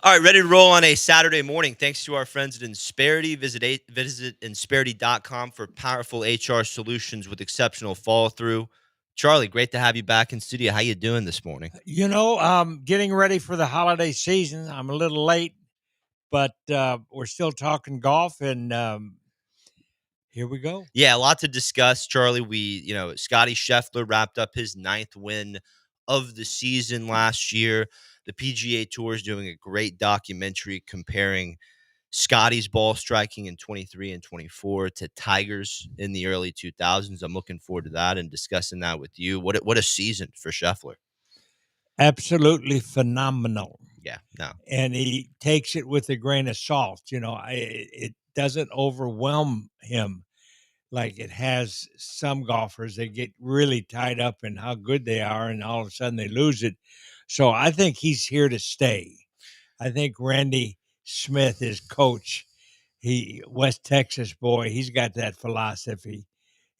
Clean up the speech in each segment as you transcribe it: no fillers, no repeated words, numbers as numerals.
All right, ready to roll on a Saturday morning. Thanks to our friends at Insperity. Visit Insperity.com for powerful HR solutions with exceptional follow through. Charlie, great to have you back in studio. How you doing this morning? Getting ready for the holiday season. I'm a little late, but we're still talking golf, and here we go. Yeah, a lot to discuss, Charlie. Scotty Scheffler wrapped up his ninth win of the season last year. The PGA Tour is doing a great documentary comparing Scotty's ball striking in 23 and 24 to Tiger's in the early 2000s. I'm looking forward to that and discussing that with you. What a season for Scheffler. Absolutely phenomenal, Yeah, no. and he takes it with a grain of salt. It doesn't overwhelm him like it has some golfers. They get really tied up in how good they are, and all of a sudden they lose it. So I think he's here to stay. I think Randy Smith, his coach, he West Texas boy, he's got that philosophy,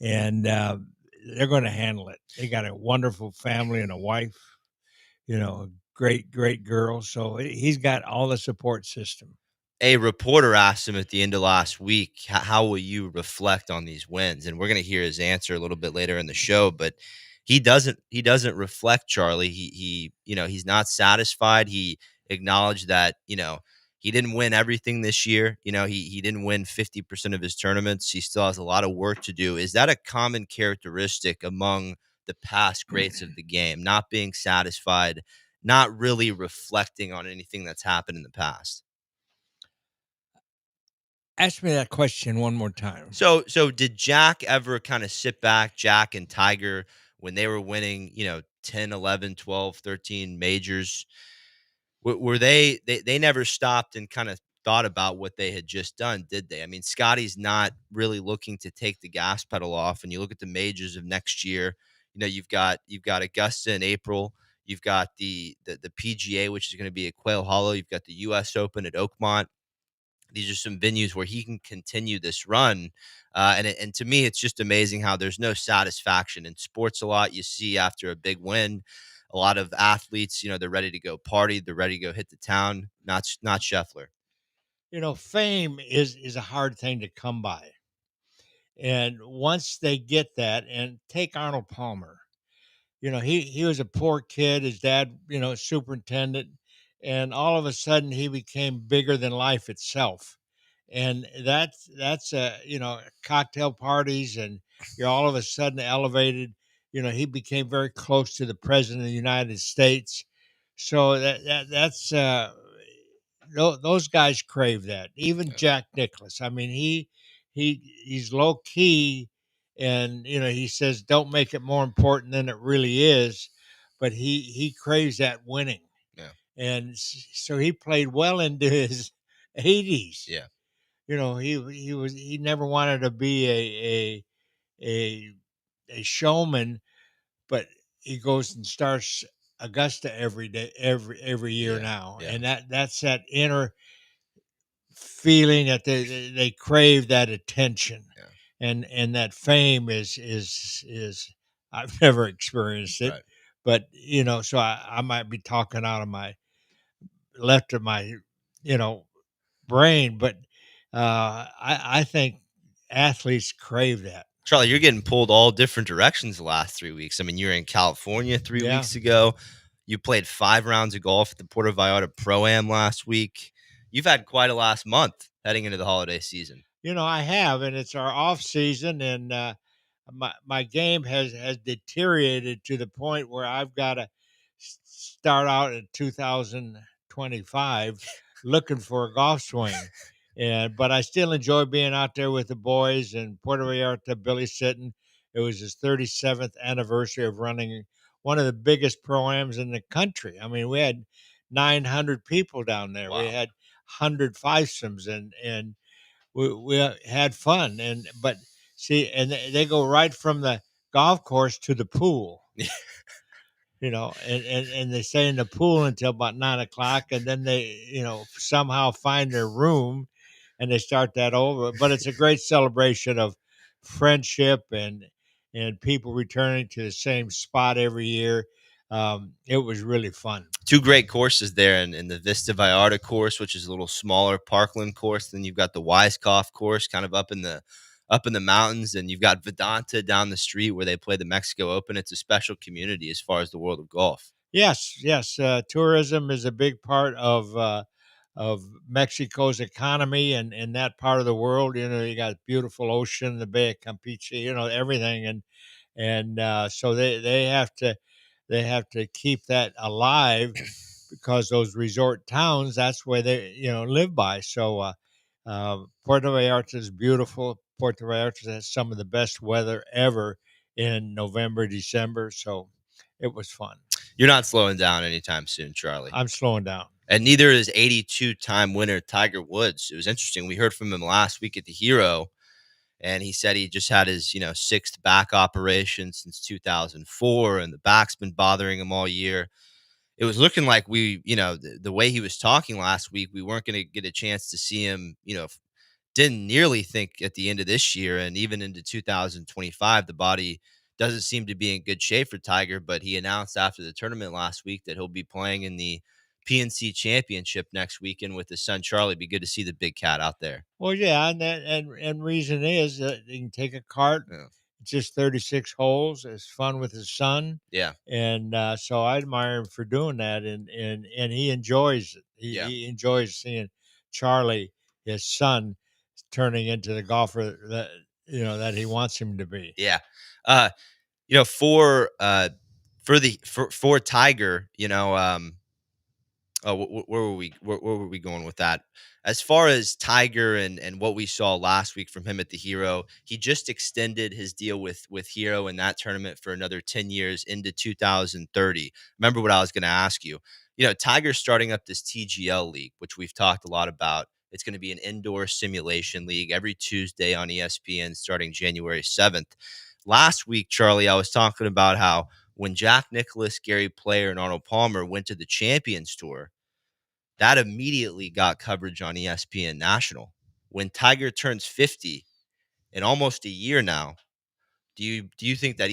and they're going to handle it. They got a wonderful family and a wife, a great girl. So he's got all the support system. A reporter asked him at the end of last week, how will you reflect on these wins? And we're going to hear his answer a little bit later in the show, but he doesn't reflect, Charlie. He's not satisfied. He acknowledged that, he didn't win everything this year. He didn't win 50% of his tournaments. He still has a lot of work to do. Is that a common characteristic among the past greats of the game? Not being satisfied, not really reflecting on anything that's happened in the past. Ask me that question one more time. So did Jack ever kind of sit back, Jack and Tiger, when they were winning, 10, 11, 12, 13 majors? Were they never stopped and kind of thought about what they had just done, did they? I mean, Scotty's not really looking to take the gas pedal off. And you look at the majors of next year, you've got Augusta in April. You've got the PGA, which is going to be at Quail Hollow. You've got the US Open at Oakmont. These are some venues where he can continue this run. And to me, it's just amazing how there's no satisfaction in sports. A lot you see after a big win, a lot of athletes, they're ready to go party. They're ready to go hit the town. Not Scheffler. Fame is a hard thing to come by. And once they get that, and take Arnold Palmer, he was a poor kid. His dad, superintendent, and all of a sudden he became bigger than life itself. And that's cocktail parties, and you're all of a sudden elevated. He became very close to the president of the United States. So those guys crave that. Even Jack Nicklaus. I mean, he's low key, and he says don't make it more important than it really is, but he craves that winning, Yeah. and so he played well into his 80s. Yeah. He never wanted to be a a showman, but he goes and starts Augusta every day, every year Yeah. now, Yeah. and that's that inner feeling that they crave that attention, Yeah. and that fame is I've never experienced it, Right. but so I might be talking out of my left of my you know brain, but I think athletes crave that. Charlie, you're getting pulled all different directions the last 3 weeks. I mean, you were in California three Yeah. weeks ago. You played 5 rounds of golf at the Puerto Vallarta Pro Am last week. You've had quite a last month heading into the holiday season. I have, and it's our off season, and my game has deteriorated to the point where I've got to start out in 2025 looking for a golf swing. And but I still enjoy being out there with the boys in Puerto Vallarta. Billy Sitton. It was his 37th anniversary of running one of the biggest pro-ams in the country. I mean, we had 900 people down there. We Wow. had 100 fivesomes, and we had fun. And but see, and they go right from the golf course to the pool, and they stay in the pool until about 9 o'clock, and then they somehow find their room, and they start that over. But it's a great celebration of friendship and people returning to the same spot every year. It was really fun. Two great courses there in the Vista Vallarta course, which is a little smaller parkland course. Then you've got the Weiskopf course, kind of up in the mountains, and you've got Vedanta down the street where they play the Mexico Open. It's a special community as far as the world of golf. Yes, yes. Tourism is a big part of Mexico's economy and in that part of the world. You know, you got beautiful ocean, the Bay of Campeche, you know, everything, and so they have to keep that alive because those resort towns, that's where they live by. So Puerto Vallarta is beautiful. Puerto Vallarta has some of the best weather ever in November, December. So it was fun. You're not slowing down anytime soon, Charlie. I'm slowing down. And neither is 82-time winner Tiger Woods. It was interesting. We heard from him last week at the Hero, and he said he just had his, sixth back operation since 2004, and the back's been bothering him all year. It was looking like the way he was talking last week, we weren't going to get a chance to see him, didn't nearly think at the end of this year and even into 2025, the body doesn't seem to be in good shape for Tiger. But he announced after the tournament last week that he'll be playing in the PNC Championship next weekend with his son Charlie. Be good to see the big cat out there. Well, yeah, and reason is that you can take a cart, Yeah. just 36 holes. It's fun with his son, Yeah. and so I admire him for doing that, and he enjoys it. Yeah. He enjoys seeing Charlie, his son, turning into the golfer that that he wants him to be. Yeah. Uh, for Tiger, oh, where were we? Where were we going with that? As far as Tiger and what we saw last week from him at the Hero, he just extended his deal with Hero in that tournament for another 10 years into 2030. Remember what I was going to ask you? Tiger's starting up this TGL league, which we've talked a lot about. It's going to be an indoor simulation league every Tuesday on ESPN starting January 7th. Last week, Charlie, I was talking about how when Jack Nicklaus, Gary Player, and Arnold Palmer went to the Champions Tour, that immediately got coverage on ESPN National. When Tiger turns 50 in almost a year now, do you think that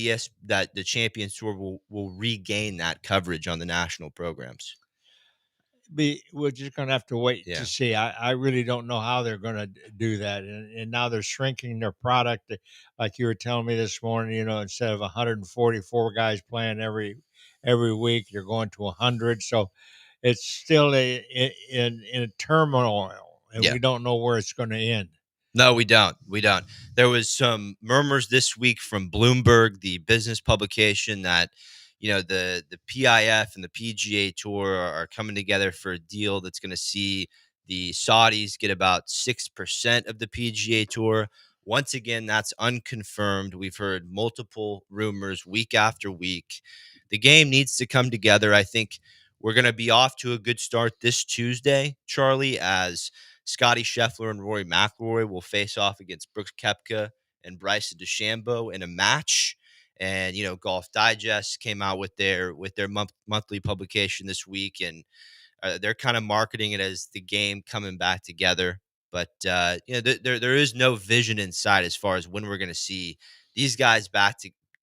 that the Champions Tour will regain that coverage on the national programs? We're just going to have to wait to Yeah. see. I really don't know how they're going to do that, and now they're shrinking their product. Like you were telling me this morning, instead of 144 guys playing every week, you're going to 100. So it's still in a turmoil, and Yeah. we don't know where it's going to end. No, we don't. We don't. There was some murmurs this week from Bloomberg, the business publication, that the PIF and the PGA Tour are coming together for a deal that's going to see the Saudis get about 6% of the PGA Tour. Once again, that's unconfirmed. We've heard multiple rumors week after week. The game needs to come together. I think we're going to be off to a good start this Tuesday, Charlie, as Scotty Scheffler and Rory McIlroy will face off against Brooks Koepka and Bryson DeChambeau in a match. And Golf Digest came out with their monthly publication this week, and they're kind of marketing it as the game coming back together. But there is no vision in sight as far as when we're going to see these guys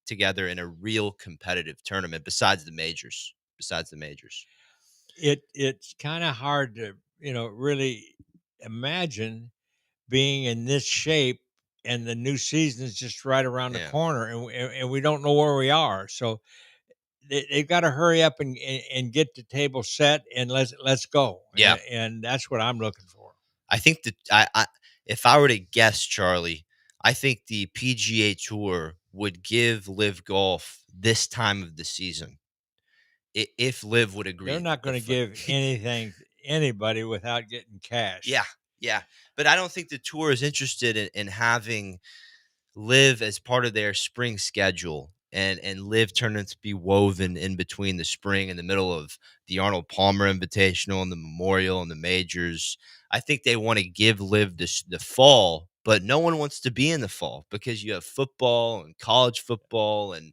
together in a real competitive tournament besides the majors. Besides the majors, It's kind of hard to really imagine being in this shape, and the new season is just right around the yeah, corner, and we don't know where we are. So they've got to hurry up and get the table set, and let's go. yeah. And that's what I'm looking for. I think that if I were to guess, Charlie, I think the PGA Tour would give Live Golf this time of the season if Live would They're agree. not going to give anything to anybody without getting cash. Yeah, yeah, but I don't think the tour is interested in having Live as part of their spring schedule and Live tournaments be woven in between the spring and the middle of the Arnold Palmer Invitational and the Memorial and the majors. I think they want to give Live the fall, but no one wants to be in the fall because you have football and college football, and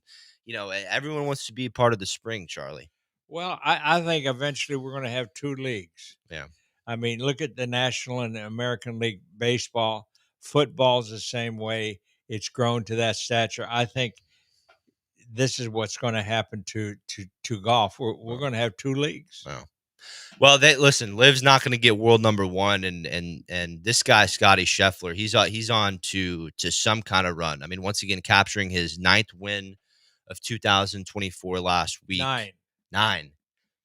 everyone wants to be part of the spring, Charlie. Well, I think eventually we're going to have two leagues. Yeah. I mean, look at the National and the American League Baseball. Football's the same way. It's grown to that stature. I think this is what's going to happen to golf. We're Well, going to have 2 leagues. well. Well, they listen. Liv's not going to get world number one, and this guy Scotty Scheffler, he's on to some kind of run. I mean, once again, capturing his ninth win of 2024 last week. 9. 9.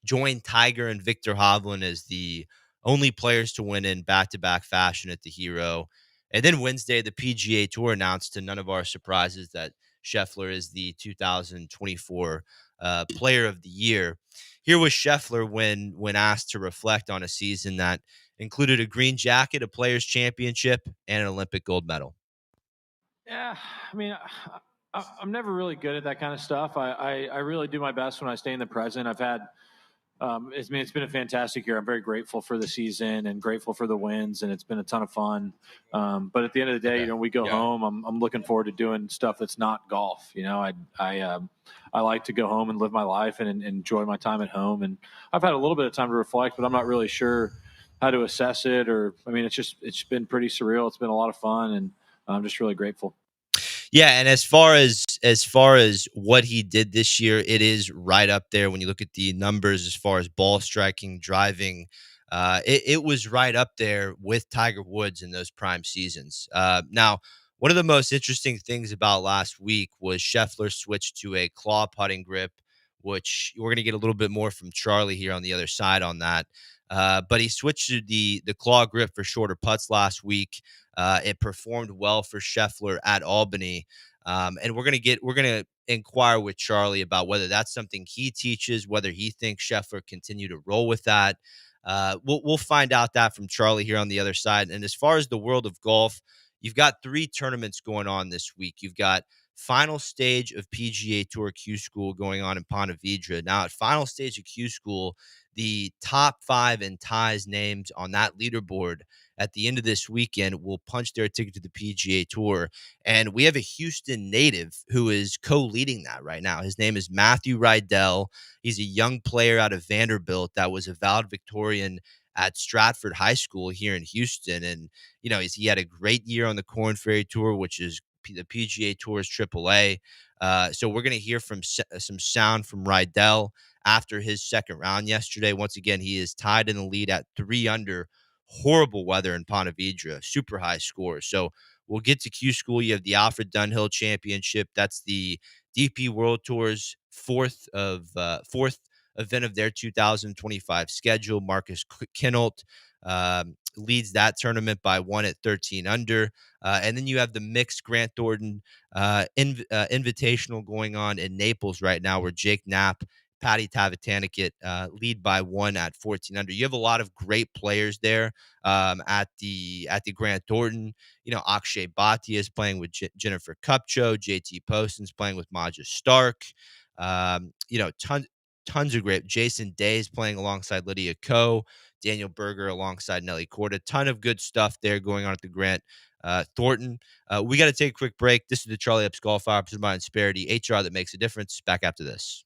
Joined Tiger and Victor Hovland as the only players to win in back-to-back fashion at the Hero. And then Wednesday, the PGA Tour announced, to none of our surprises, that Scheffler is the 2024 Player of the Year. Here was Scheffler when asked to reflect on a season that included a green jacket, a Players Championship, and an Olympic gold medal. Yeah, I mean, I'm never really good at that kind of stuff. I really do my best when I stay in the present. I've had, it's been a fantastic year. I'm very grateful for the season and grateful for the wins, and it's been a ton of fun. But at the end of the day, we go home. I'm looking forward to doing stuff that's not golf. I like to go home and live my life and enjoy my time at home. And I've had a little bit of time to reflect, but I'm not really sure how to assess it. It's been pretty surreal. It's been a lot of fun, and I'm just really grateful. Yeah, and as far as what he did this year, it is right up there when you look at the numbers as far as ball striking, driving. It was right up there with Tiger Woods in those prime seasons. Now, one of the most interesting things about last week was Scheffler switched to a claw putting grip, which we're going to get a little bit more from Charlie here on the other side on that. But he switched to the claw grip for shorter putts last week. It performed well for Scheffler at Albany. And we're gonna inquire with Charlie about whether that's something he teaches, whether he thinks Scheffler continue to roll with that. We'll find out that from Charlie here on the other side. And as far as the world of golf, you've got 3 tournaments going on this week. You've got final stage of PGA Tour Q School going on in Ponte Vedra. Now, at final stage of Q School, the top 5 and ties names on that leaderboard at the end of this weekend will punch their ticket to the PGA Tour. And we have a Houston native who is co-leading that right now. His name is Matthew Rydell. He's a young player out of Vanderbilt that was a Valedictorian at Stratford High School here in Houston. And, he had a great year on the Korn Ferry Tour, which is the PGA Tour's AAA. So we're going to hear from some sound from Rydell after his second round yesterday. Once again, he is tied in the lead at 3 under. Horrible weather in Ponte Vedra, super high scores. So we'll get to Q School. You have the Alfred Dunhill Championship. That's the DP World Tour's fourth event of their 2025 schedule. Marcus Kinnolt leads that tournament by 1 at 13 under. And then you have the mixed Grant Thornton invitational going on in Naples right now, where Jake Knapp, Patty Tavatanakit lead by 1 at 14 under. You have a lot of great players there at the Grant Thornton. Akshay Bhatia is playing with Jennifer Kupcho. JT Poston's playing with Maja Stark. Tons of great. Jason Day is playing alongside Lydia Ko. Daniel Berger alongside Nelly Corda. Ton of good stuff there going on at the Grant Thornton. We got to take a quick break. This is the Charlie Epps Golf Hour presented by Insperity, HR that makes a difference. Back after this.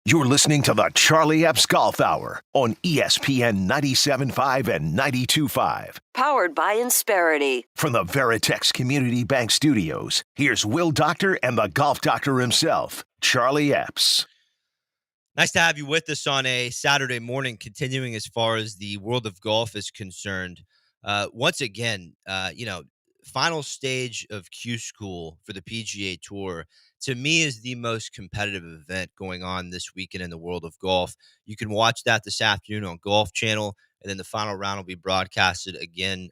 You're listening to the Charlie Epps Golf Hour on ESPN 97.5 and 92.5. Powered by Insperity. From the Veritex Community Bank Studios, here's Will Doctor and the Golf Doctor himself, Charlie Epps. Nice to have you with us on a Saturday morning, continuing as far as the world of golf is concerned. Once again, final stage of Q School for the PGA Tour, to me, is the most competitive event going on this weekend in the world of golf. You can watch that this afternoon on Golf Channel, and then the final round will be broadcasted again.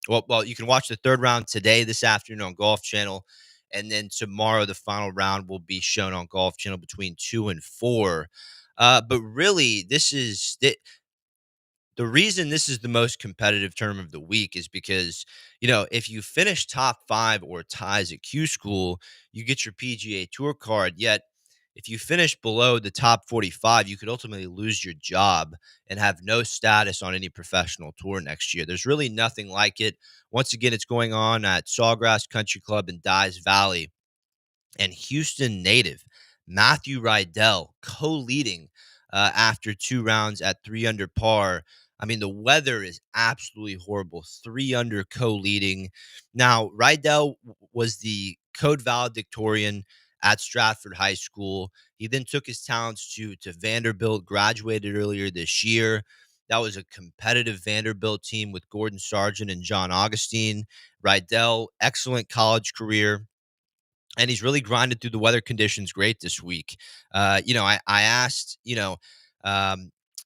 You can watch the third round today, this afternoon on Golf Channel. And then tomorrow, the final round will be shown on Golf Channel between 2 and 4. But really, the reason this is the most competitive tournament of the week is because, if you finish top 5 or ties at Q School, you get your PGA Tour card. Yet, if you finish below the top 45, you could ultimately lose your job and have no status on any professional tour next year. There's really nothing like it. Once again, it's going on at Sawgrass Country Club in Dyes Valley, and Houston native Matthew Rydell co-leading after 2 rounds at 3 under par. I mean, the weather is absolutely horrible. 3 under co-leading. Now, Rydell was the code valedictorian at Stratford High School. He then took his talents to Vanderbilt, graduated earlier this year. That was a competitive Vanderbilt team with Gordon Sargent and John Augustine. Rydell, excellent college career, and he's really grinded through the weather conditions great this week. I asked, I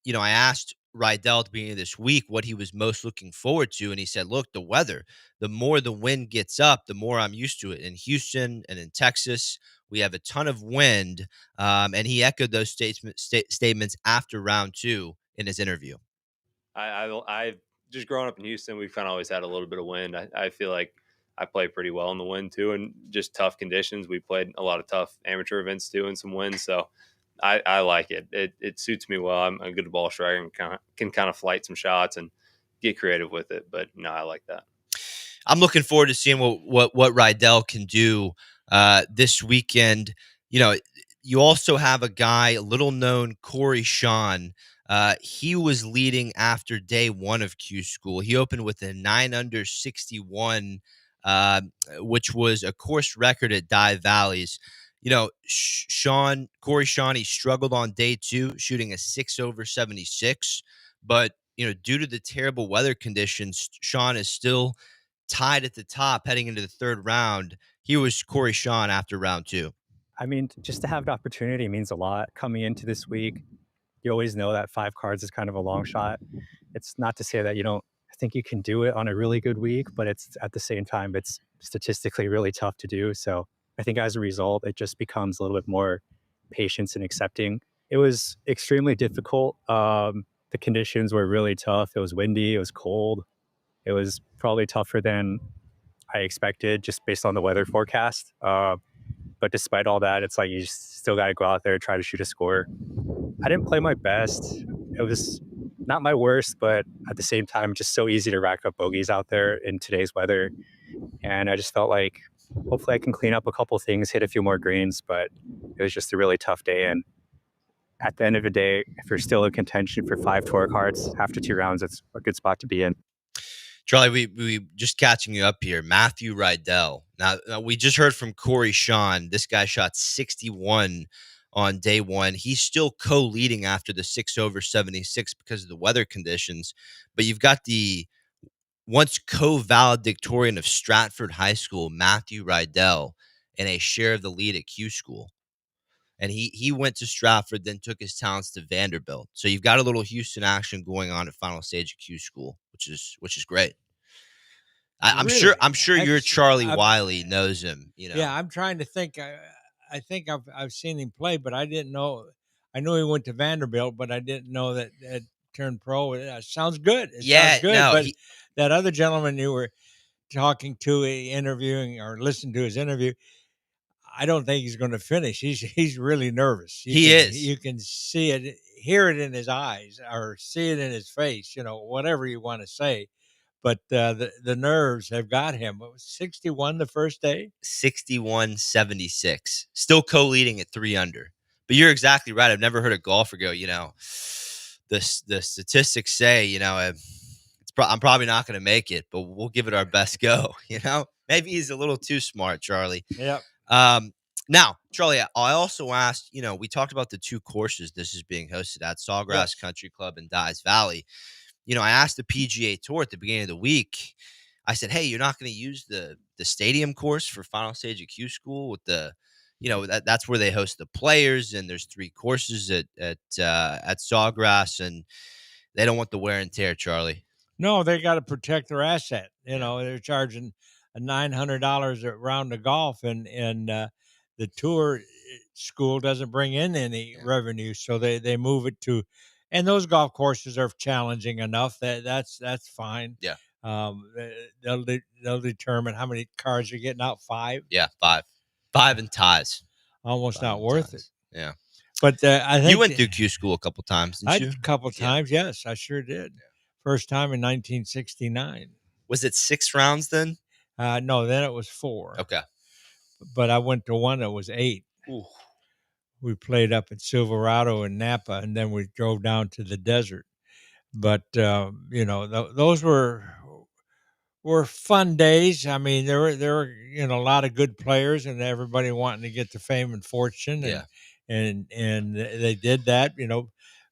asked Rydell at the beginning of this week what he was most looking forward to, and he said, "Look, the weather. The more the wind gets up, the more I'm used to it. In Houston and in Texas, we have a ton of wind." And he echoed those statements after round 2 in his interview. I've just growing up in Houston, we've kind of always had a little bit of wind. I feel like I play pretty well in the wind too, and just tough conditions. We played a lot of tough amateur events too in some wind, so I like it. It suits me well. I'm a good ball striker and can kind of flight some shots and get creative with it. But no, I like that. I'm looking forward to seeing what Rydell can do this weekend. You also have a guy, little known, Corey Sean. He was leading after day 1 of Q School. He opened with a 9 under 61, which was a course record at Dye Valleys. Corey Sean, he struggled on day 2, shooting a 6 over 76. But, due to the terrible weather conditions, Sean is still tied at the top heading into the third round. Here was Corey Sean after round 2. I mean, just to have the opportunity means a lot. Coming into this week, you always know that 5 cards is kind of a long shot. It's not to say that you don't think you can do it on a really good week, but it's at the same time, it's statistically really tough to do. So I think as a result, it just becomes a little bit more patience and accepting. It was extremely difficult. The conditions were really tough. It was windy. It was cold. It was probably tougher than I expected just based on the weather forecast. But despite all that, it's like you still got to go out there and try to shoot a score. I didn't play my best. It was not my worst, but at the same time, just so easy to rack up bogeys out there in today's weather. And I just felt like hopefully I can clean up a couple things, hit a few more greens, but it was just a really tough day. And at the end of the day, if you're still in contention for 5 tour cards after 2 rounds, it's a good spot to be in. Charlie, we just catching you up here. Matthew Rydell. Now, we just heard from Corey Sean. This guy shot 61 on day 1. He's still co-leading after the 6 over 76 because of the weather conditions. But you've got the once co-valedictorian of Stratford High School, Matthew Rydell, and a share of the lead at Q School. And he went to Stratford, then took his talents to Vanderbilt. So you've got a little Houston action going on at final stage of Q School, which is great. I'm Really? sure your Charlie Wiley knows him. Yeah, I'm trying to think. I think I've seen him play, but I didn't know. I knew he went to Vanderbilt, but I didn't know that turned pro. Sounds good. Sounds good. No, but that other gentleman you were talking to, interviewing or listening to his interview, I don't think he's going to finish. He's really nervous. You can see it, hear it in his eyes, or see it in his face. Whatever you want to say. But the nerves have got him. It was 61 the first day? 61-76. Still co-leading at 3 under. But you're exactly right. I've never heard a golfer go, the statistics say, I'm probably not going to make it, but we'll give it our best go, Maybe he's a little too smart, Charlie. Yep. Now, Charlie, I also asked, we talked about the 2 courses this is being hosted at, Sawgrass Yes. Country Club and Dyes Valley. I asked the PGA Tour at the beginning of the week. I said, "Hey, you're not going to use the stadium course for final stage of Q School with that's where they host the players, and there's 3 courses at Sawgrass, and they don't want the wear and tear, Charlie." No, they got to protect their asset. Yeah. They're charging $900 a round of golf, and the tour school doesn't bring in any Yeah. revenue, so they move it to, and those golf courses are challenging enough that's fine. Yeah. They'll determine how many cards you're getting out. 5, Yeah, 5. 5 and ties. almost 5 not and worth it. ties. Yeah. But I You think went through Q School a couple times, didn't I you? a couple Yeah. times. Yes, I sure did. First time in 1969. Was it 6 rounds then? No, then it was 4. Okay. But I went to one that was 8. Ooh. We played up in Silverado and Napa, and then we drove down to the desert. But those were fun days. I mean, there were a lot of good players, and everybody wanting to get the fame and fortune, Yeah. and they did that.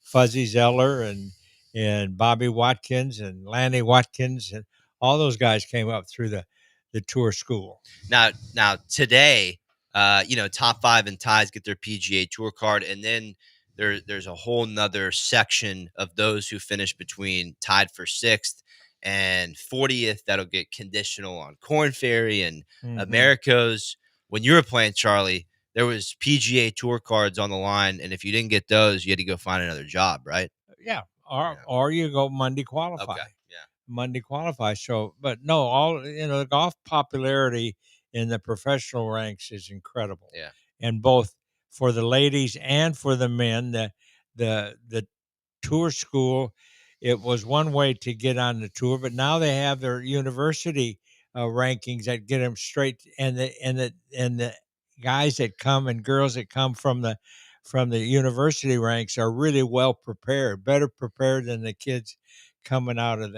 Fuzzy Zeller and Bobby Watkins and Lanny Watkins, and all those guys came up through the tour school. Now today, top 5 and ties get their PGA Tour card, and then there's a whole nother section of those who finish between tied for 6th and 40th that'll get conditional on Corn Ferry and Americos. When you were playing, Charlie, there was PGA Tour cards on the line, and if you didn't get those, you had to go find another job, right? Yeah, or you go Monday qualify. Okay. Yeah. Monday qualify. So, but no, the golf popularity in the professional ranks is incredible. Yeah. And both for the ladies and for the men, the tour school, it was one way to get on the tour, but now they have their university rankings that get them straight, and the guys that come and girls that come from the university ranks are really well prepared, better prepared than the kids coming out of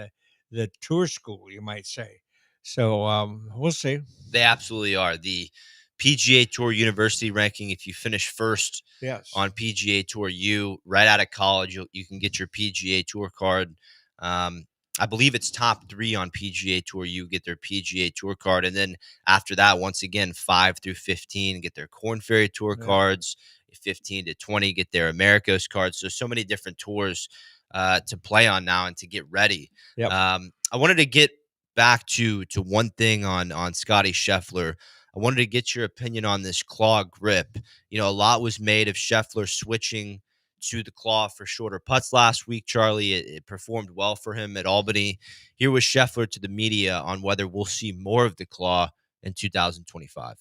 the tour school, you might say. So we'll see. They absolutely are. The PGA Tour University ranking, if you finish first Yes. on PGA Tour U right out of college, you can get your PGA Tour card. I believe it's top 3 on PGA Tour U get their PGA Tour card. And then after that, once again, 5 through 15 get their Corn Ferry Tour cards. 15 to 20 get their Americos cards. So many different tours to play on now and to get ready. Yep. I wanted to get back to one thing on Scotty Scheffler. I wanted to get your opinion on this claw grip. A lot was made of Scheffler switching to the claw for shorter putts last week, Charlie. It performed well for him at Albany. Here was Scheffler to the media on whether we'll see more of the claw in 2025.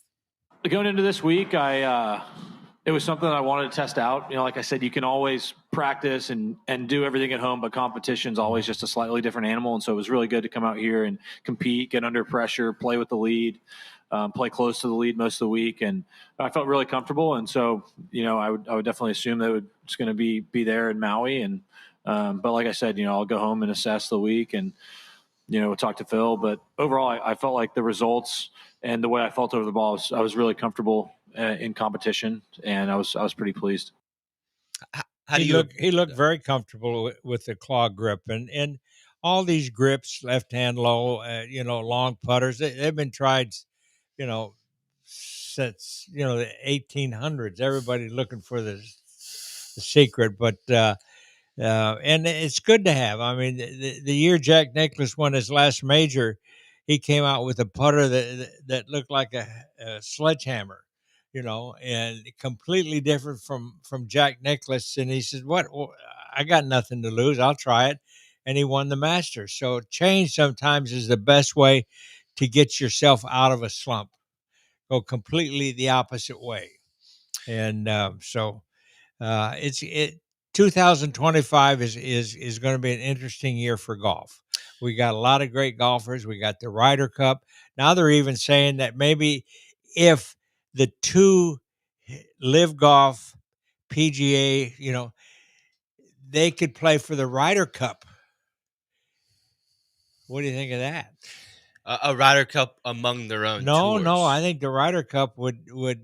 Going into this week, it was something I wanted to test out. Like I said, you can always practice and do everything at home, but competition's always just a slightly different animal. And so it was really good to come out here and compete, get under pressure, play with the lead, play close to the lead most of the week. And I felt really comfortable. And so, I would definitely assume that it's going to be there in Maui. And, but like I said, I'll go home and assess the week and, we'll talk to Phil. But overall, I felt like the results and the way I felt over the ball, I was really comfortable in competition, and I was pretty pleased. He looked very comfortable with the claw grip, and all these grips, left hand low, long putters. They've been tried, since the 1800s. Everybody looking for the secret, but and it's good to have. I mean, the year Jack Nicklaus won his last major, he came out with a putter that looked like a sledgehammer, and completely different from Jack Nicklaus. And he said, "What? Well, I got nothing to lose. I'll try it." And he won the Masters. So change sometimes is the best way to get yourself out of a slump. Go completely the opposite way, and so it's 2025 is going to be an interesting year for golf. We got a lot of great golfers. We got the Ryder Cup. Now they're even saying that maybe if the 2 Live Golf PGA, they could play for the Ryder Cup. What do you think of that? A Ryder Cup among their own No, I tours. think the Ryder Cup would Well,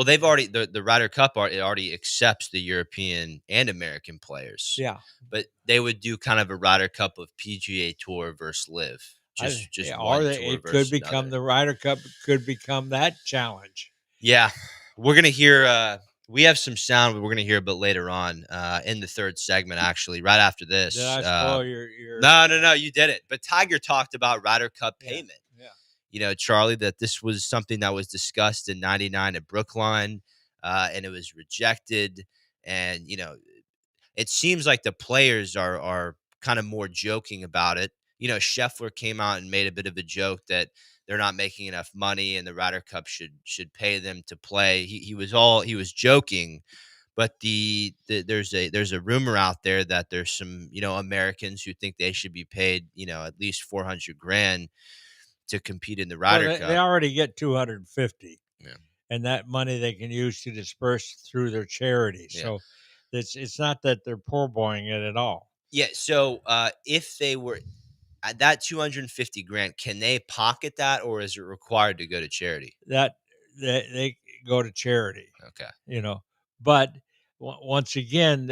they've already the Ryder Cup it already accepts the European and American players, yeah. but they would do kind of a Ryder Cup of PGA Tour versus Live, just Or one tour it could versus become another. the Ryder Cup. Could become that challenge. Yeah, we're gonna hear. We have some sound, but we're gonna hear a bit later on in the third segment. Actually, right after Did this. I spoil your? No, you didn't. But Tiger talked about Ryder Cup Yeah, payment. yeah. You know, Charlie, that this was something that was discussed in '99 at Brookline, and it was rejected. And it seems like the players are kind of more joking about it. Scheffler came out and made a bit of a joke that they're not making enough money and the Ryder Cup should pay them to play. He was joking, but there's a rumor out there that there's some Americans who think they should be paid at least 400 grand to compete in the Well, Ryder they Cup. already get 250, Yeah. and that money they can use to disperse through their charity. Yeah. So it's not that they're poor boying it at all. Yeah. So if they were at that 250 grand, can they pocket that or is it required to go to charity? That they go to charity. Okay. But once again,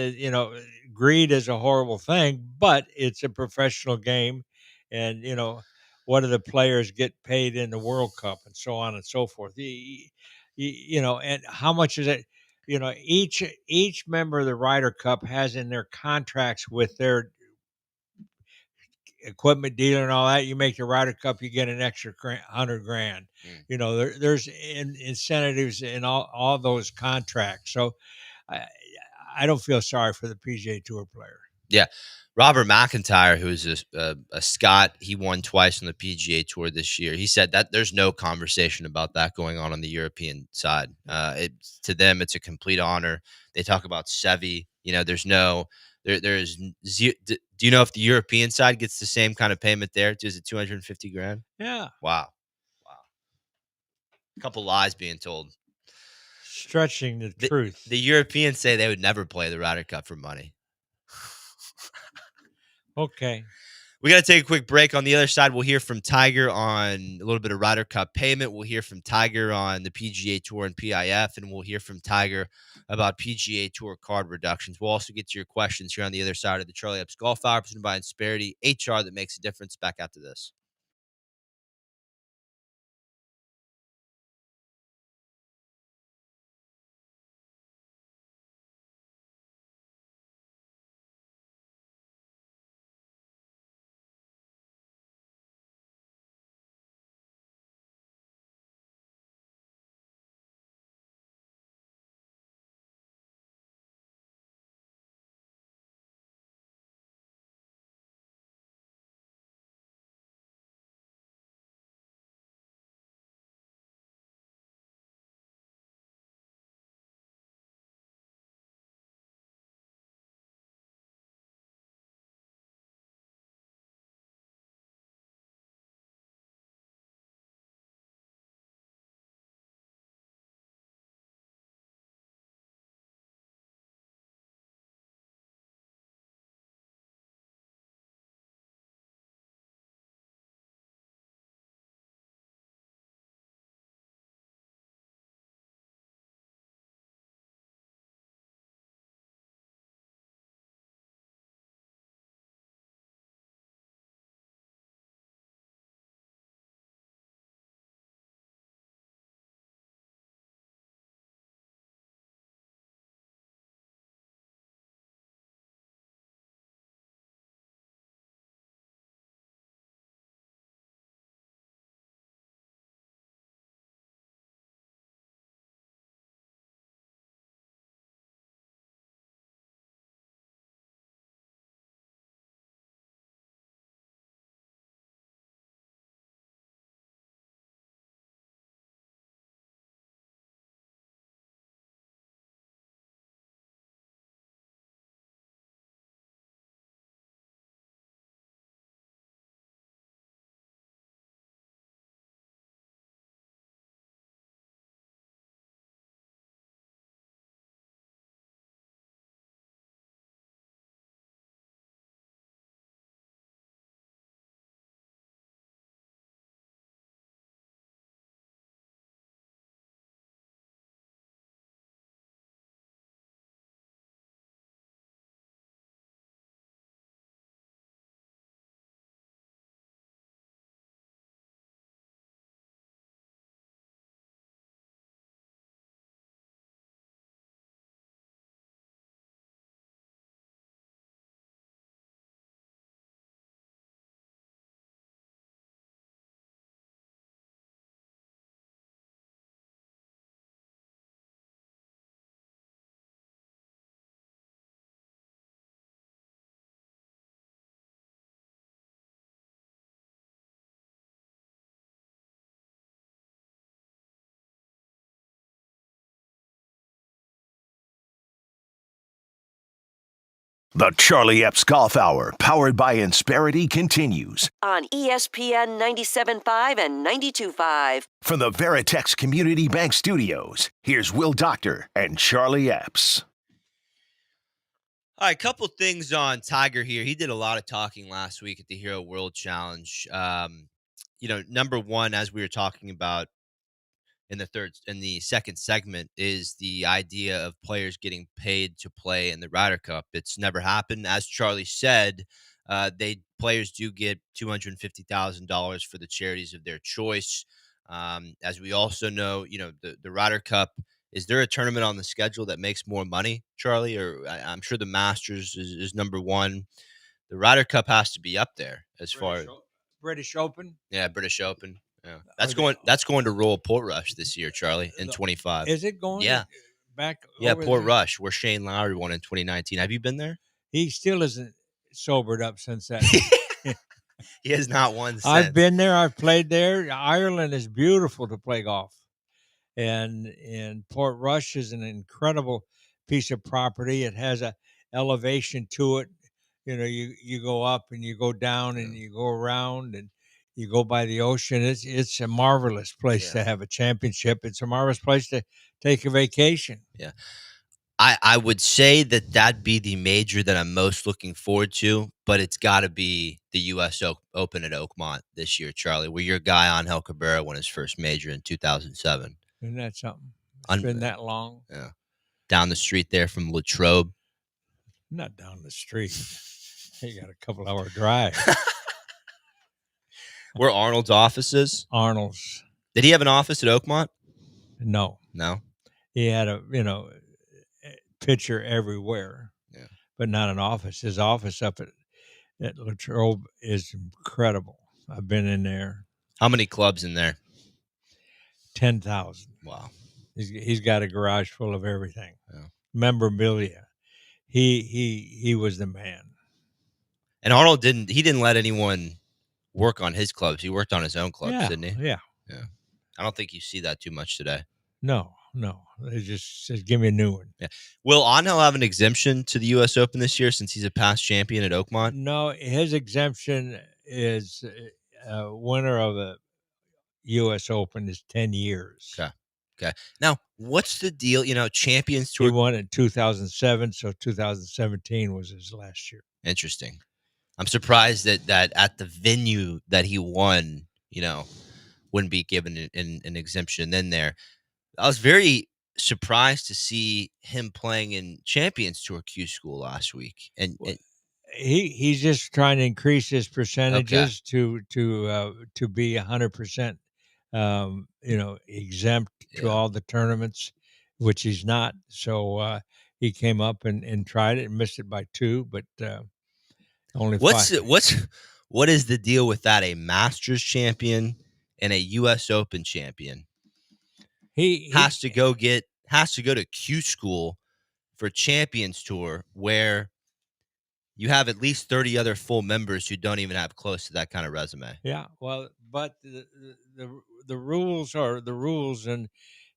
greed is a horrible thing, but it's a professional game, and what do the players get paid in the World Cup, and so on and so forth. And how much is it? Each member of the Ryder Cup has in their contracts with their equipment dealer and all that. You make the Ryder Cup, you get an extra 100 grand. There's incentives in all those contracts. So I, I don't feel sorry for the PGA Tour player. Yeah. Robert McIntyre, who's a Scot, he won twice on the PGA Tour this year. He said that there's no conversation about that going on the European side. To them, it's a complete honor. They talk about Sevi. There's no there is. Do you know if the European side gets the same kind of payment there? Is it 250 grand? Yeah, Wow. A couple lies being told. stretching the truth. The Europeans say they would never play the Ryder Cup for money. Okay. We got to take a quick break. On the other side, we'll hear from Tiger on a little bit of Ryder Cup payment. We'll hear from Tiger on the PGA Tour and PIF, and we'll hear from Tiger about PGA Tour card reductions. We'll also get to your questions here on the other side of the Charlie Epps Golf Hour, presented by Insperity, HR that makes a difference. Back after this. The Charlie Epps Golf Hour, powered by Insperity, continues on ESPN 97.5 and 92.5. from the Veritex Community Bank Studios. Here's Will Doctor and Charlie Epps. All right, couple things on Tiger here. He did a lot of talking last week at the Hero World Challenge. Number one, as we were talking about in the second segment, is the idea of players getting paid to play in the Ryder Cup. It's never happened. As Charlie said, players do get $250,000 for the charities of their choice. As we also know, the Ryder Cup. Is there a tournament on the schedule that makes more money, Charlie? Or I'm sure the Masters is number one. The Ryder Cup has to be up there as far as British Open. Yeah, British Open. Yeah, Are that's going to Royal Portrush this year, Charlie, in 25. Is it going? Yeah, back. yeah, over Port there? Rush, where Shane Lowry won in 2019. Have you been there? He still isn't sobered up since that. He has not won since. I've been there. I've played there. Ireland is beautiful to play golf, and Port Rush is an incredible piece of property. It has a elevation to it. You go up and you go down and you go around and you go by the ocean. It's a marvelous place to have a championship. It's a marvelous place to take a vacation. Yeah. I would say that'd be the major that I'm most looking forward to, but it's got to be the U.S. Open at Oakmont this year, Charlie, where your guy Angel Cabrera won his first major in 2007. Isn't that something? It's been that long. Yeah. Down the street there from Latrobe. Not down the street. You got a couple-hour drive. Where Arnold's office is? Arnold's. Did he have an office at Oakmont? No. He had a picture everywhere, but not an office. His office up at Latrobe is incredible. I've been in there. How many clubs in there? 10,000. Wow. He's got a garage full of everything. Yeah. Memorabilia. He was the man. And Arnold didn't let anyone work on his clubs. He worked on his own clubs, didn't he? Yeah. I don't think you see that too much today. No. They just said, give me a new one. Yeah. Will Angel have an exemption to the U.S. Open this year since he's a past champion at Oakmont? No, his exemption is winner of the U.S. Open is 10 years. Okay. Now, what's the deal? Champions Tour. He won in 2007, so 2017 was his last year. Interesting. I'm surprised that at the venue that he won, wouldn't be given an exemption in there. I was very surprised to see him playing in Champions Tour Q School last week, and he's just trying to increase his percentages to be 100%, exempt to all the tournaments, which he's not. So he came up and tried it and missed it by 2, but only 5. What is the deal with that? A Masters champion and a U.S. Open champion. He has to go to Q School for Champions Tour, where you have at least 30 other full members who don't even have close to that kind of resume. Yeah, well, but the rules are the rules, and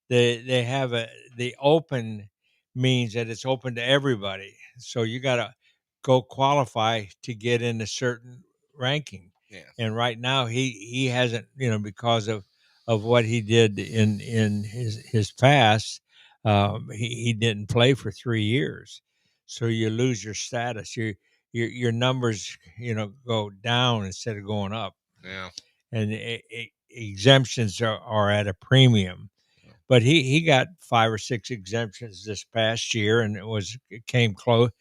they have the open means that it's open to everybody. So you got to go qualify to get in a certain ranking. Yeah. And right now he hasn't, because of what he did in his past, he didn't play for 3 years. So you lose your status. Your numbers, go down instead of going up. Yeah. And exemptions are at a premium. But he got 5 or 6 exemptions this past year, and it came close.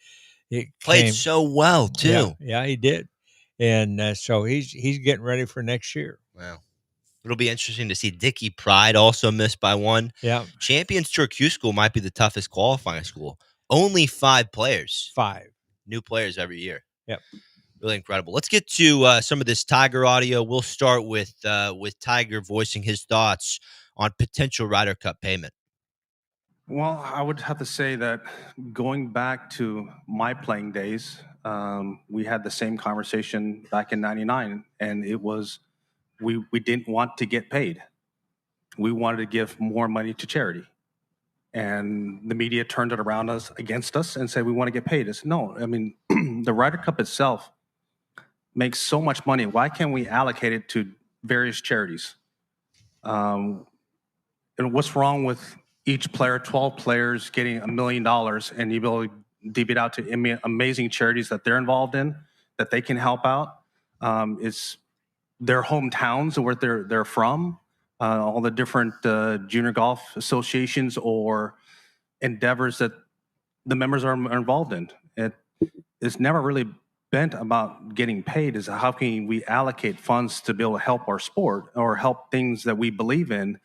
Played so well too. Yeah, he did. And so he's getting ready for next year. Wow. It'll be interesting to see. Dickie Pride also missed by 1. Yeah. Champions Tour Q School might be the toughest qualifying school. Only 5 players. 5 new players every year. Yep. Really incredible. Let's get to some of this Tiger audio. We'll start with Tiger voicing his thoughts on potential Ryder Cup payment. Well, I would have to say that going back to my playing days, we had the same conversation back in '99, and it was we didn't want to get paid. We wanted to give more money to charity. and the media turned it around us against us and said we want to get paid. I said, no, I mean, the Ryder Cup itself makes so much money. Why can't we allocate it to various charities? And what's wrong with each player, 12 players getting $1 million, and you able to divvy it out to amazing charities that they're involved in, that they can help out? It's their hometowns where they're from, all the different junior golf associations or endeavors that the members are involved in. It's never really been about getting paid. Is how can we allocate funds to be able to help our sport or help things that we believe in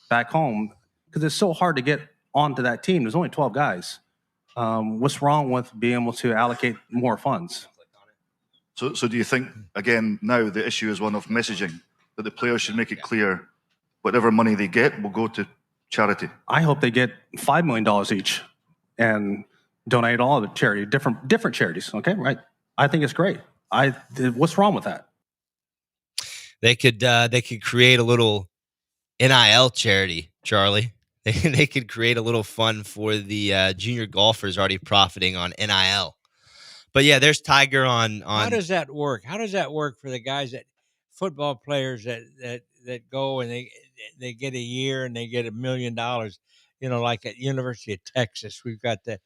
back home? Because it's so hard to get onto that team. There's only 12 guys. What's wrong with being able to allocate more funds? So do you think, again, now the issue is one of messaging, that the players should make it clear whatever money they get will go to charity? I hope they get $5 million each and donate all of it to charity, different charities. Okay, right? I think it's great. What's wrong with that? They could create a little NIL charity, Charlie. They could create a little fund for the junior golfers already profiting on NIL. But yeah, there's Tiger on. How does that work? How does that work for the guys football players that go and they get a year and they get $1 million? You know, like at University of Texas, we've got the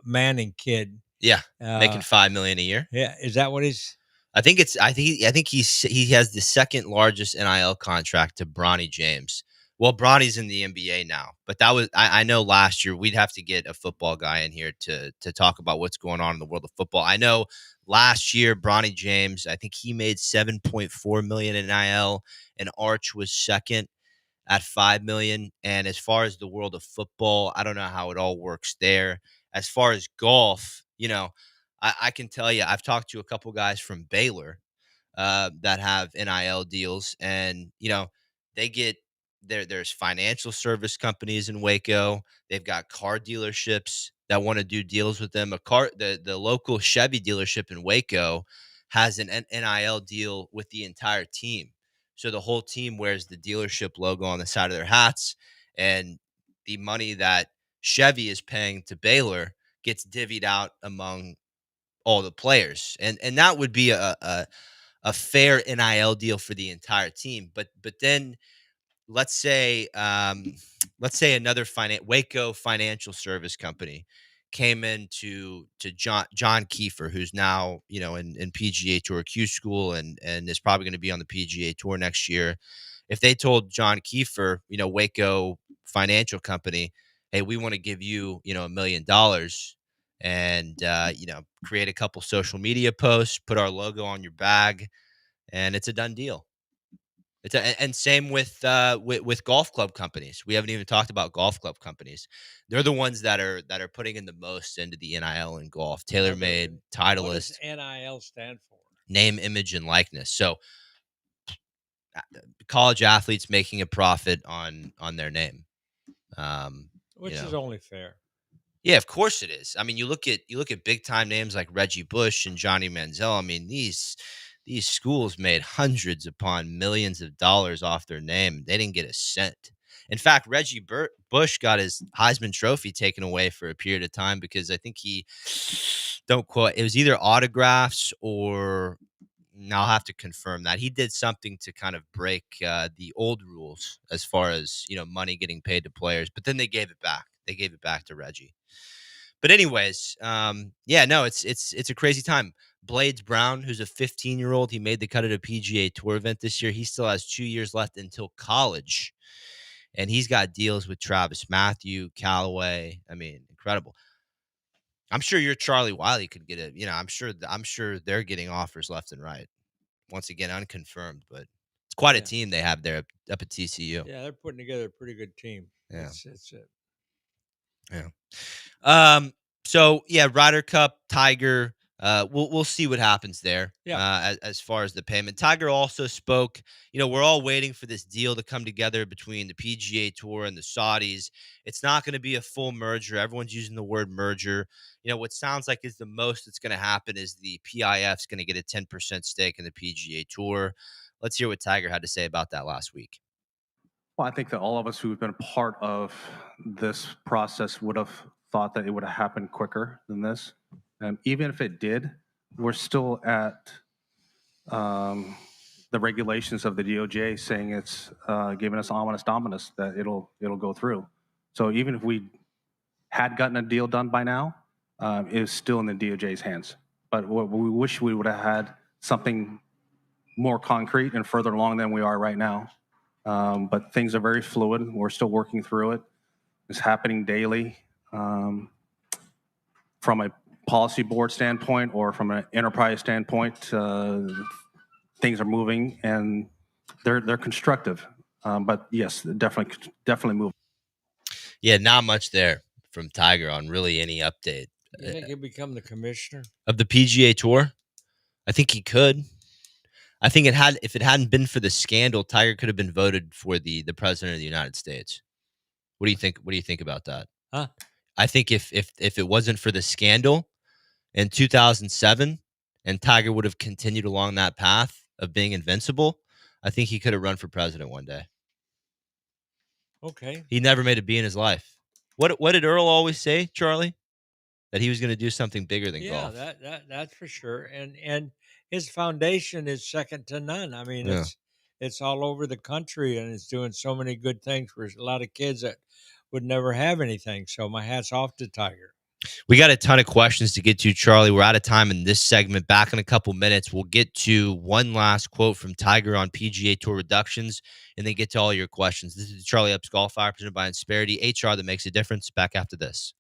Manning kid. Yeah, making $5 million a year. Yeah, is that what he's? I think he has the second largest NIL contract to Bronny James. Well, Bronny's in the NBA now, but that was I know last year we'd have to get a football guy in here to talk about what's going on in the world of football. I know last year Bronny James, I think he made $7.4 million in NIL, and Arch was second at $5 million. And as far as the world of football, I don't know how it all works there. As far as golf, I can tell you, I've talked to a couple guys from Baylor that have NIL deals, and they get there's financial service companies in Waco. They've got car dealerships that want to do deals with them. The local Chevy dealership in Waco has an NIL deal with the entire team. So the whole team wears the dealership logo on the side of their hats, and the money that Chevy is paying to Baylor gets divvied out among all the players, and that would be a fair NIL deal for the entire team. But then let's say another Waco financial service company came in to John Kiefer, who's now in PGA Tour Q School and is probably going to be on the PGA Tour next year. If they told John Kiefer, Waco financial company, hey, we want to give you $1 million and create a couple social media posts, put our logo on your bag, and it's a done deal. And same with golf club companies. We haven't even talked about golf club companies. They're the ones that are putting in the most into the NIL in golf. TaylorMade, Titleist. What does NIL stand for? Name, image, and likeness. So college athletes making a profit on their name, which is only fair. Yeah, of course it is. I mean, you look at big time names like Reggie Bush and Johnny Manziel. I mean, these schools made hundreds upon millions of dollars off their name. They didn't get a cent. In fact, Reggie Bush got his Heisman Trophy taken away for a period of time because I think don't quote, it was either autographs or I'll have to confirm that. He did something to kind of break the old rules as far as, money getting paid to players, but then they gave it back. They gave it back to Reggie. But anyways, it's a crazy time. Blades Brown, who's a 15-year-old, he made the cut at a PGA Tour event this year. He still has 2 years left until college, and he's got deals with Travis Matthew, Callaway. I mean, incredible. I'm sure your Charlie Wiley could get it. I'm sure they're getting offers left and right. Once again, unconfirmed, but it's quite a team they have there up at TCU. Yeah, they're putting together a pretty good team. Yeah. It's Yeah. So yeah, Ryder Cup, Tiger. We'll see what happens there. Yeah. As far as the payment, Tiger also spoke. We're all waiting for this deal to come together between the PGA Tour and the Saudis. It's not going to be a full merger. Everyone's using the word merger. What sounds like is the most that's going to happen is the PIF is going to get a 10% stake in the PGA Tour. Let's hear what Tiger had to say about that last week. Well, I think that all of us who've been a part of this process would have thought that it would have happened quicker than this. Even if it did, we're still at the regulations of the DOJ saying it's giving us ominous dominus that it'll go through. So even if we had gotten a deal done by now, it's still in the DOJ's hands. But what we wish we would have had something more concrete and further along than we are right now. But things are very fluid. We're still working through it. It's happening daily. From a policy board standpoint or from an enterprise standpoint, things are moving and they're constructive. But yes, definitely moving. Yeah, not much there from Tiger on really any update You think he'll become the commissioner? of the PGA Tour. I think he could. I think if it hadn't been for the scandal, Tiger could have been voted for the president of the United States. What do you think? What do you think about that? Huh? I think if it wasn't for the scandal in 2007 and Tiger would have continued along that path of being invincible, I think he could have run for president one day. Okay. He never made a B in his life. What did Earl always say, Charlie? That he was going to do something bigger than golf. That's for sure. And his foundation is second to none. I mean, Yeah. it's all over the country and it's doing so many good things for a lot of kids that would never have anything. So my hat's off to Tiger. We got a ton of questions to get to, Charlie. We're out of time in this segment. Back in a couple minutes, we'll get to one last quote from Tiger on PGA Tour reductions and then get to all your questions. This is the Charlie Epps Golf Hour presented by Insperity, HR that makes a difference. Back after this.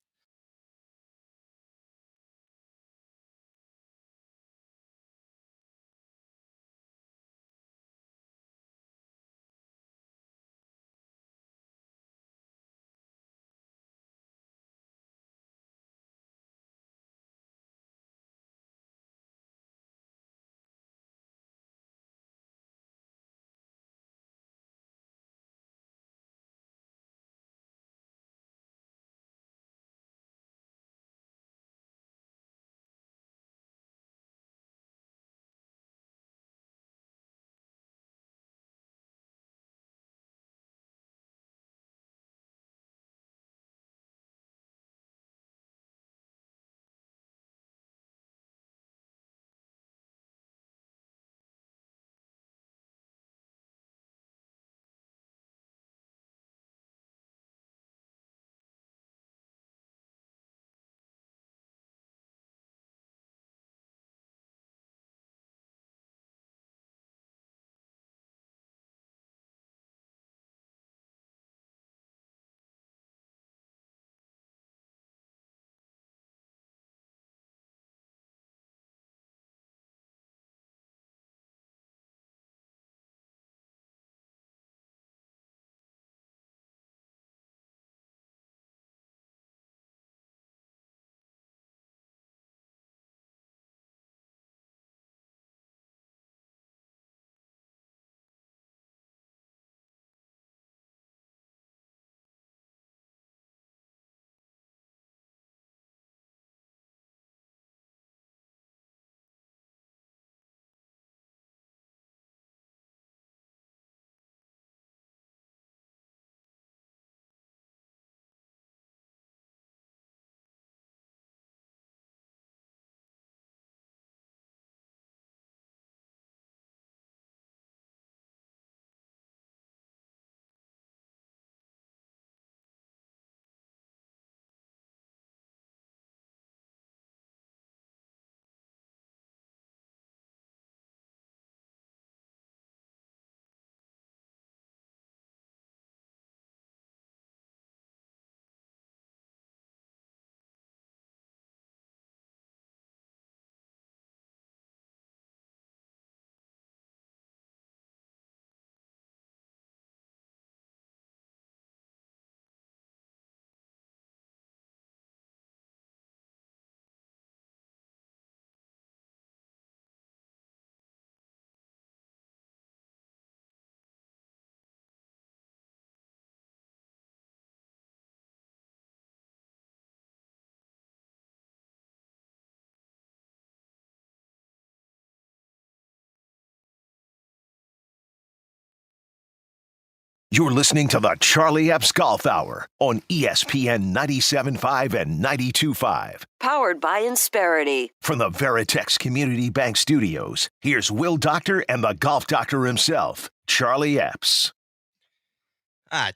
You're listening to the Charlie Epps Golf Hour on ESPN 97.5 and 92.5. Powered by Insperity. From the Veritex Community Bank Studios, here's Will Doctor and the golf doctor himself, Charlie Epps.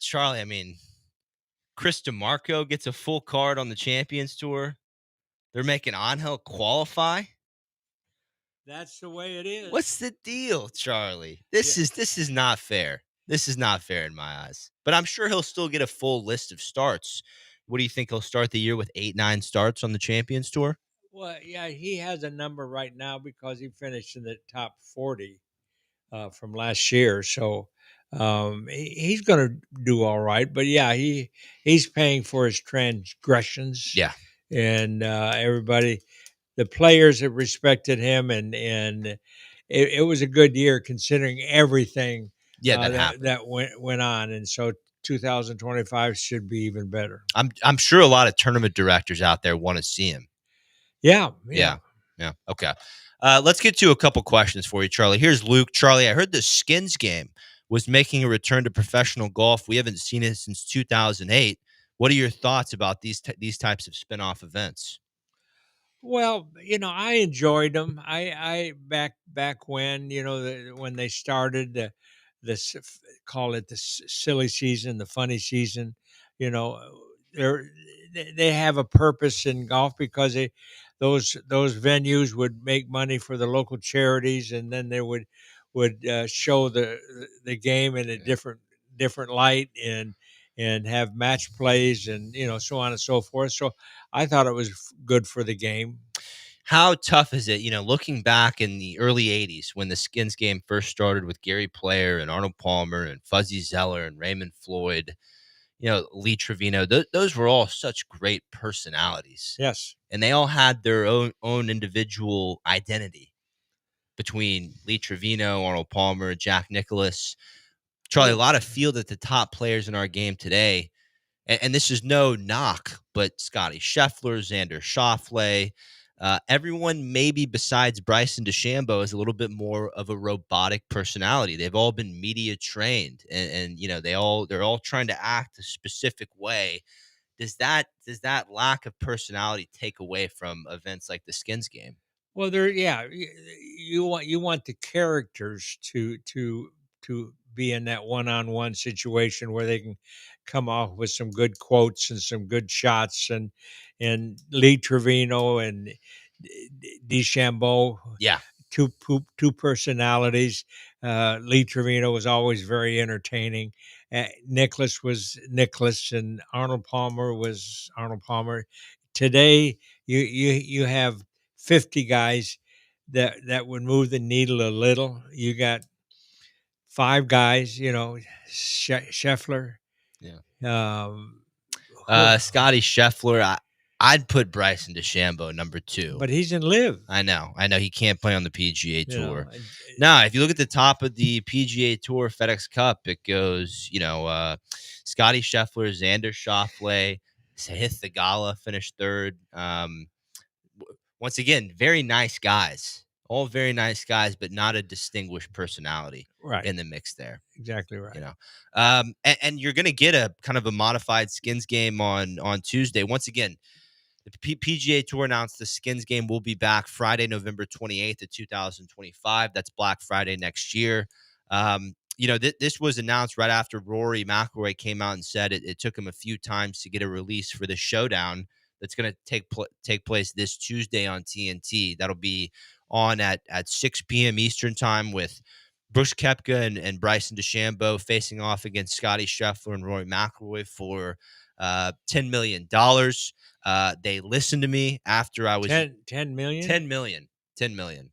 Charlie, I mean, Chris DeMarco gets a full card on the Champions Tour. They're making Angel qualify. That's the way it is. What's the deal, Charlie? This is not fair. This is not fair in my eyes. But I'm sure he'll still get a full list of starts. What do you think, he'll start the year with 8-9 starts on the Champions Tour? Well, yeah, he has a number right now because he finished in the top 40 from last year. So he's going to do all right. But yeah, he's paying for his transgressions. Yeah. And everybody, the players have respected him, and it was a good year considering everything that went on. And so 2025 should be even better. I'm sure a lot of tournament directors out there want to see him. Yeah. Okay. Let's get to a couple questions for you, Charlie. Here's Luke. Charlie, I heard the Skins game was making a return to professional golf. We haven't seen it since 2008. What are your thoughts about these types of spin-off events? Well, I enjoyed them. I back when, when they started this, call it the silly season, the funny season, they have a purpose in golf because those venues would make money for the local charities, and then they would show the game in a different light, and have match plays, and so on and so forth. So I thought it was good for the game. How tough is it, looking back in the early 80s when the Skins game first started with Gary Player and Arnold Palmer and Fuzzy Zeller and Raymond Floyd, Lee Trevino, those were all such great personalities. Yes. And they all had their own individual identity between Lee Trevino, Arnold Palmer, Jack Nicklaus. Charlie, a lot of field at the top players in our game today. And this is no knock, but Scotty Scheffler, Xander Schauffele, everyone maybe besides Bryson DeChambeau is a little bit more of a robotic personality. They've all been media trained, and they're all trying to act a specific way. Does that lack of personality take away from events like the Skins game? Well, you want the characters to be in that one-on-one situation where they can come off with some good quotes and some good shots, and Lee Trevino and DeChambeau, two personalities. Lee Trevino was always very entertaining. Nicklaus was Nicklaus, and Arnold Palmer was Arnold Palmer. Today, you have 50 guys that would move the needle a little. You got 5 guys, Scheffler. Yeah. Scotty Scheffler. I'd put Bryson DeChambeau number 2. But he's in Live. I know. He can't play on the PGA Tour. Now, if you look at the top of the PGA Tour FedEx Cup, it goes, Scotty Scheffler, Xander Schauffele, Sahith Theegala finished 3rd. Once again, very nice guys. All very nice guys, but not a distinguished personality in the mix there. Exactly right. And you're going to get a kind of a modified Skins game on Tuesday. Once again, the PGA Tour announced the Skins game will be back Friday, November 28th of 2025. That's Black Friday next year. This was announced right after Rory McIlroy came out and said it took him a few times to get a release for the showdown that's going to take place this Tuesday on TNT. That'll be on at 6 p.m. Eastern time with Brooks Koepka and Bryson DeChambeau facing off against Scotty Scheffler and Rory McIlroy for $10 million. They listened to me after I was 10 million? $10 million. $10 million.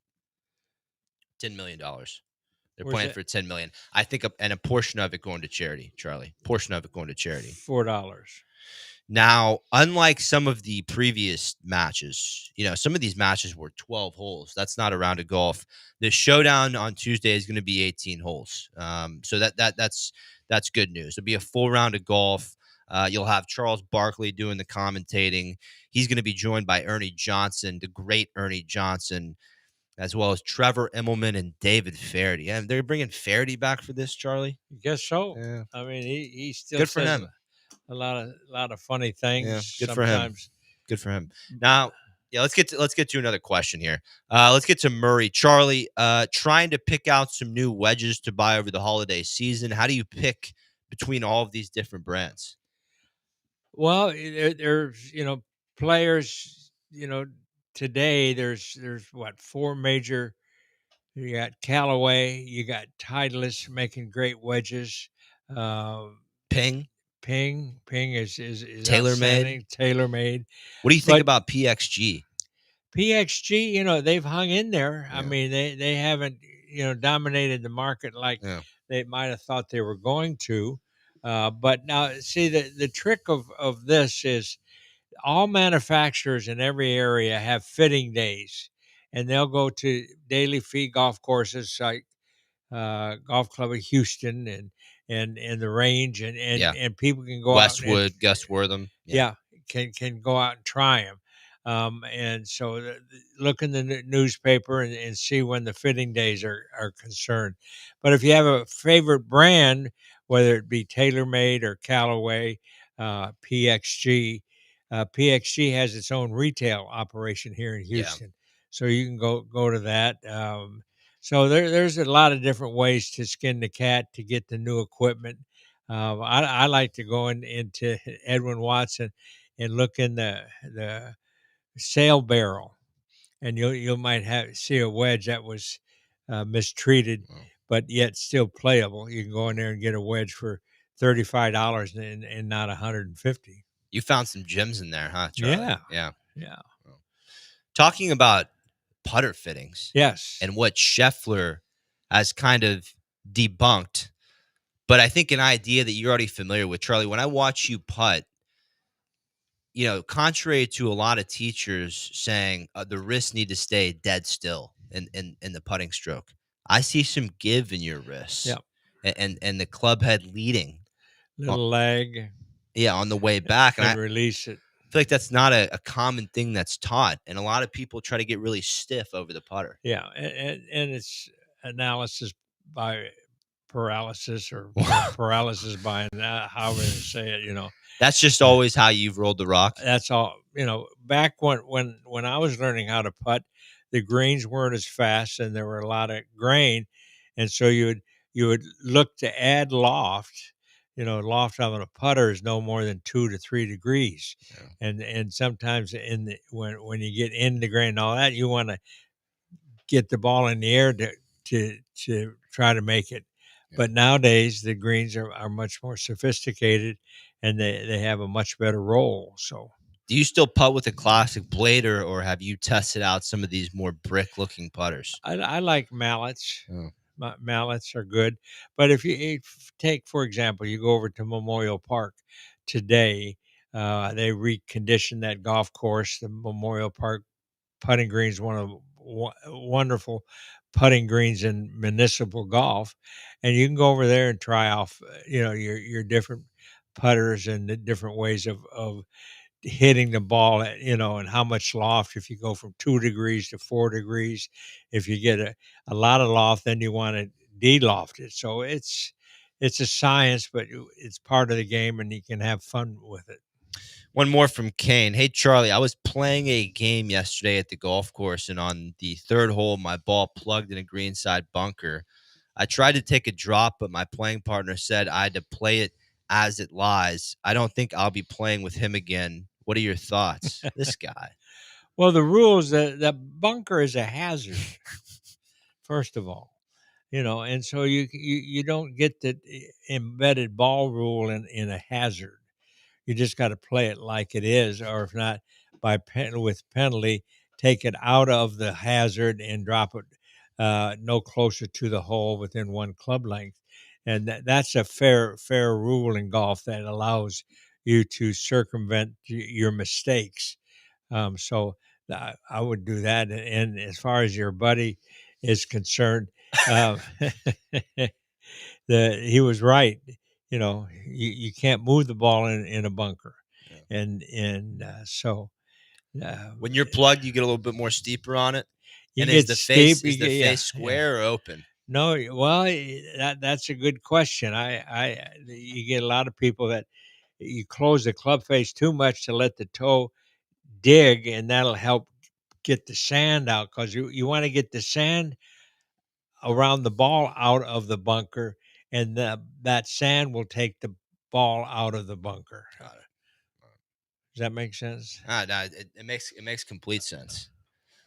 $10 million. They're playing for $10 million. I think, and a portion of it going to charity, Charlie. Portion of it going to charity. $4. Now, unlike some of the previous matches, some of these matches were 12 holes. That's not a round of golf. The showdown on Tuesday is going to be 18 holes. So that's good news. It'll be a full round of golf. You'll have Charles Barkley doing the commentating. He's going to be joined by Ernie Johnson, the great Ernie Johnson. as well as Trevor Immelman and David Faherty. And they're bringing Faherty back for this, Charlie. I guess so. Yeah. I mean, he still Good for says him. a lot of funny Yeah, things good for him. sometimes. Good for him. Now, yeah, let's get to another question here. Let's get to Murray. Charlie, trying to pick out some new wedges to buy over the holiday season. How do you pick between all of these different brands? Well, there's players. Today there's what, four major. You got Callaway, you got Titleist making great wedges. Uh, Ping, Ping is TaylorMade. outstanding, TaylorMade. What do you think But about PXG? PXG, they've hung in there. I Yeah. mean, they haven't dominated the market like Yeah. they might have thought they were going to. But now, see, the trick of this is all manufacturers in every area have fitting days, and they'll go to daily fee golf courses like Golf Club of Houston and the range, Yeah. and people can go out and Westwood, Gus Wortham. yeah, can go out and try them. And so look in the newspaper and see when the fitting days are concerned. But if you have a favorite brand, whether it be TaylorMade or Callaway, PXG, PXG has its own retail operation here in Houston, so you can go to that. So there's a lot of different ways to skin the cat to get the new equipment. I like to go into Edwin Watson and look in the sale barrel, and you might see a wedge that was mistreated, but yet still playable. You can go in there and get a wedge for $35 and not $150. You found some gems in there, huh, Charlie? Yeah. Talking about putter fittings, Yes. and what Scheffler has kind of debunked, but I think an idea that you're already familiar with, Charlie. When I watch you putt, contrary to a lot of teachers saying the wrists need to stay dead still in the putting stroke, I see some give in your wrists. Yeah. And the club head leading. Little leg. Yeah, on the way back. And release it. I feel like that's not a common thing that's taught. And a lot of people try to get really stiff over the putter. Yeah. And it's analysis by paralysis or paralysis by however they say it, That's just always how you've rolled the rock. That's all. Back when I was learning how to putt, the greens weren't as fast and there were a lot of grain, and so you would look to add loft. Loft on a putter is no more than 2 to 3 degrees, and sometimes when you get in the grain and all that, you want to get the ball in the air to try to make it. But nowadays the greens are much more sophisticated, and they have a much better roll. So, do you still putt with a classic blade, or have you tested out some of these more brick-looking putters? I like mallets. Oh. Mallets are good, but if you take, for example, you go over to Memorial Park today, they reconditioned that golf course. The Memorial Park putting green is one of the wonderful putting greens in municipal golf, and you can go over there and try off your different putters and the different ways of hitting the ball at, and how much loft. If you go from 2 degrees to 4 degrees, if you get a lot of loft, then you want to de-loft it. So it's a science, but it's part of the game, and you can have fun with it. One more from Kane. Hey, Charlie, I was playing a game yesterday at the golf course, and on the third hole, my ball plugged in a greenside bunker. I tried to take a drop, but my playing partner said I had to play it as it lies. I don't think I'll be playing with him again. What are your thoughts? This guy. Well, the rules, the bunker is a hazard, first of all. And so you don't get the embedded ball rule in a hazard. You just got to play it like it is, or if not, with penalty, take it out of the hazard and drop it no closer to the hole within 1 club length. And that's a fair rule in golf that allows you to circumvent your mistakes. So I would do that. And as far as your buddy is concerned, he was right. You can't move the ball in a bunker, and so when you're plugged, you get a little bit more steeper on it. And gets steep. is the face square or open? No, well, that's a good question. You get a lot of people that you close the club face too much to let the toe dig, and that'll help get the sand out, because you want to get the sand around the ball out of the bunker, and that sand will take the ball out of the bunker. Got it. Does that make sense? No, it makes complete sense.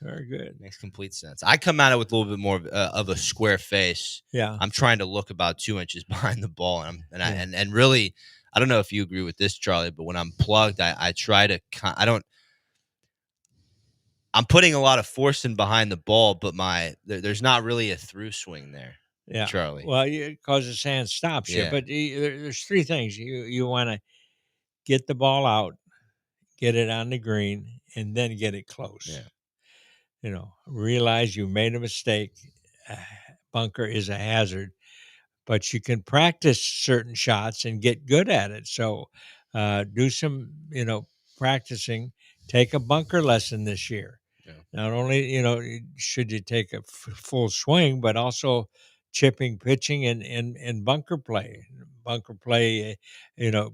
Very good. Makes complete sense. I come at it with a little bit more of a square face. Yeah. I'm trying to look about 2 inches behind the ball, and really, I don't know if you agree with this, Charlie, but when I'm plugged, I try to. I'm putting a lot of force in behind the ball, but there's not really a through swing there. Yeah, Charlie. Well, because the sand stops you. Yeah. But there's three things you want to get the ball out, get it on the green, and then get it close. Yeah. Realize you made a mistake. Bunker is a hazard, but you can practice certain shots and get good at it. So do some, practicing. Take a bunker lesson this year. Yeah. Not only, should you take a full swing, but also chipping, pitching, and bunker play. Bunker play,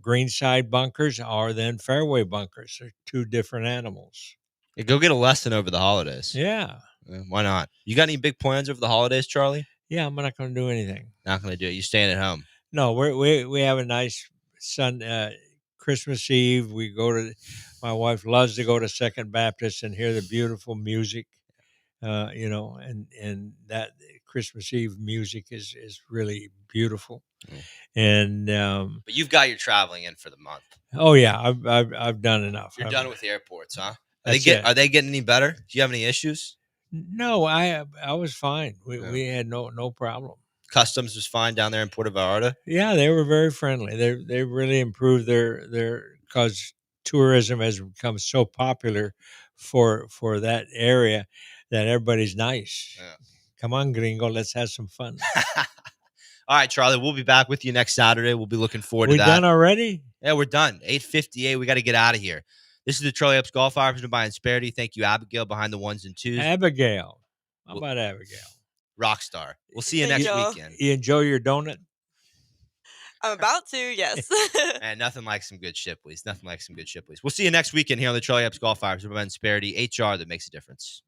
greenside bunkers are then fairway bunkers. They're two different animals. Yeah, go get a lesson over the holidays. Yeah. Why not? You got any big plans over the holidays, Charlie? Yeah, I'm not going to do anything. Not going to do it. You staying at home? No, we have a nice Christmas Eve. My wife loves to go to Second Baptist and hear the beautiful music, and that Christmas Eve music is really beautiful. And but you've got your traveling in for the month. Oh yeah, I've done enough. You're done with the airports, huh? Are they getting any better? Do you have any issues? No, I was fine. We had no problem. Customs was fine down there in Puerto Vallarta. Yeah, they were very friendly. They really improved their because tourism has become so popular for that area that everybody's nice. Yeah. Come on, gringo, let's have some fun. All right, Charlie, we'll be back with you next Saturday. We'll be looking forward to that. We done already? Yeah, we're done. 8:58. We got to get out of here. This is the Charlie Epps Golf Hour presented by Insperity. Thank you, Abigail, behind the ones and twos. Abigail. How about Abigail? Rockstar. We'll see you next weekend. You enjoy your donut? I'm about to, yes. And nothing like some good Shipleys. We'll see you next weekend here on the Charlie Epps Golf Hour presented by Insperity. HR that makes a difference.